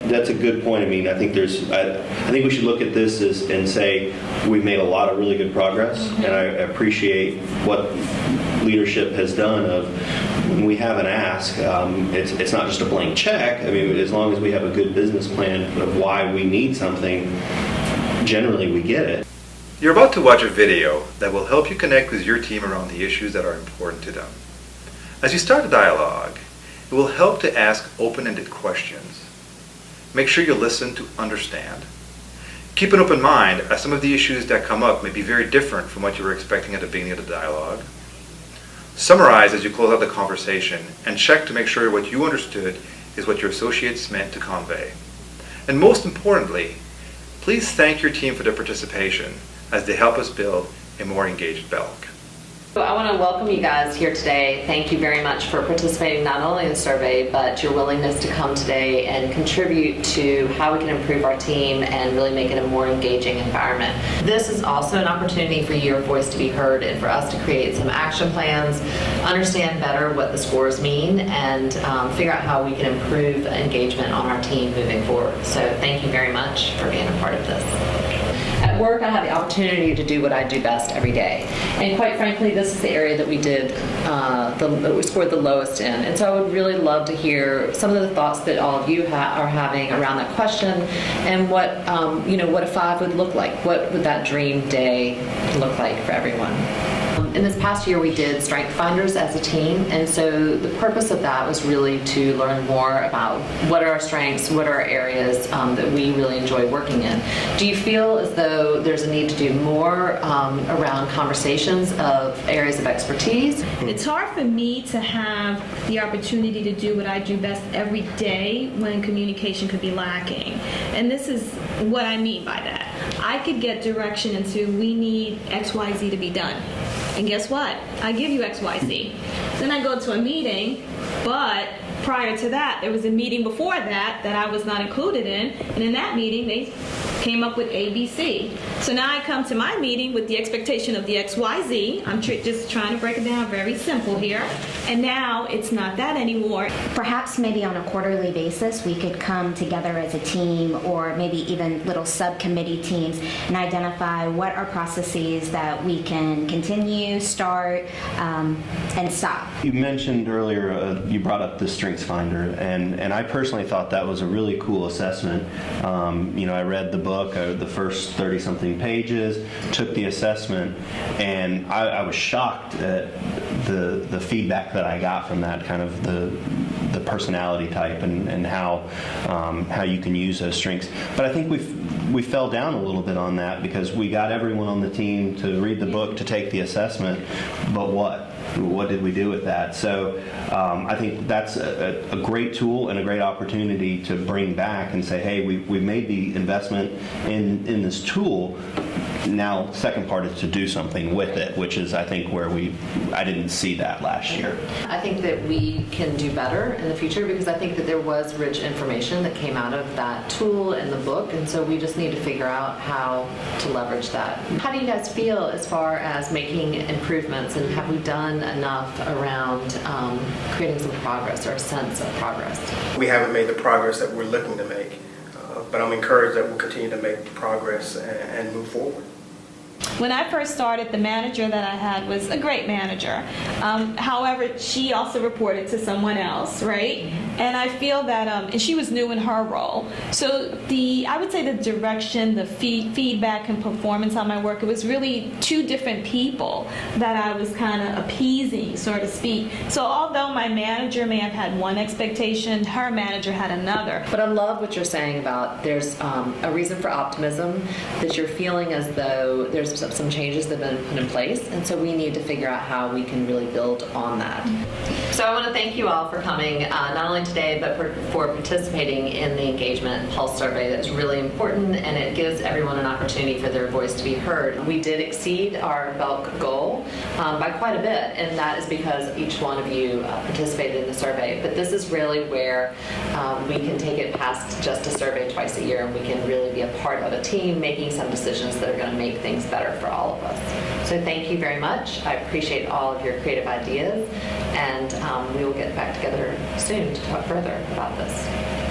that's a good point. I mean, I think I think we should look at this and say we've made a lot of really good progress, and I appreciate what leadership has done of when we have an ask, it's not just a blank check. I mean, as long as we have a good business plan of why we need something, generally we get it. You're about to watch a video that will help you connect with your team around the issues that are important to them. As you start a dialogue, it will help to ask open-ended questions. Make sure you listen to understand. Keep an open mind, as some of the issues that come up may be very different from what you were expecting at the beginning of the dialogue. Summarize as you close out the conversation, and check to make sure what you understood is what your associates meant to convey. And most importantly, please thank your team for their participation as they help us build a more engaged Belk. So I want to welcome you guys here today. Thank you very much for participating not only in the survey, but your willingness to come today and contribute to how we can improve our team and really make it a more engaging environment. This is also an opportunity for your voice to be heard and for us to create some action plans, understand better what the scores mean, and figure out how we can improve engagement on our team moving forward. So thank you very much for being a part of this. At work, I have the opportunity to do what I do best every day. And quite frankly, this is the area that we we scored the lowest in. And so I would really love to hear some of the thoughts that all of you are having around that question, and what a 5 would look like. What would that dream day look like for everyone? In this past year, we did Strength Finders as a team, and so the purpose of that was really to learn more about what are our strengths, what are our areas that we really enjoy working in. Do you feel as though there's a need to do more around conversations of areas of expertise? It's hard for me to have the opportunity to do what I do best every day when communication could be lacking. And this is what I mean by that. I could get direction into, we need XYZ to be done. And guess what? I give you XYZ. Then I go to a meeting, but prior to that, there was a meeting before that I was not included in. And in that meeting, they came up with ABC. So now I come to my meeting with the expectation of the XYZ. I'm just trying to break it down very simple here. And now it's not that anymore. Perhaps maybe on a quarterly basis, we could come together as a team, or maybe even little subcommittee teams, and identify what are processes that we can continue, start, and stop. You mentioned earlier, you brought up the Strengths Finder, and I personally thought that was a really cool assessment. I read the book, the first 30-something pages, took the assessment, and I was shocked at the feedback that I got from that, kind of the personality type and how you can use those strengths. But I think we fell down a little bit on that because we got everyone on the team to read the book, to take the assessment, but what did we do with that? So I think that's a great tool and a great opportunity to bring back and say, hey, we've made the investment in this tool. Now, second part is to do something with it, which is, I think, where I didn't see that last year. I think that we can do better in the future because I think that there was rich information that came out of that tool in the book, and so we just need to figure out how to leverage that. How do you guys feel as far as making improvements, and have we done enough around creating some progress or a sense of progress? We haven't made the progress that we're looking to make, but I'm encouraged that we'll continue to make progress and move forward. When I first started, the manager that I had was a great manager. However, she also reported to someone else, right? And I feel that, and she was new in her role. So I would say the direction, the feedback and performance on my work, it was really two different people that I was kind of appeasing, so to speak. So although my manager may have had one expectation, her manager had another. But I love what you're saying about there's a reason for optimism, that you're feeling as though there's some changes that have been put in place, and so we need to figure out how we can really build on that. So I want to thank you all for coming, not only today, but for participating in the Engagement Pulse Survey. That's really important, and it gives everyone an opportunity for their voice to be heard. We did exceed our Belk goal by quite a bit, and that is because each one of you participated in the survey. But this is really where we can take it past just a survey twice a year, and we can really be a part of a team making some decisions that are going to make things better for all of us. So thank you very much. I appreciate all of your creative ideas, and we will get back together soon to talk further about this.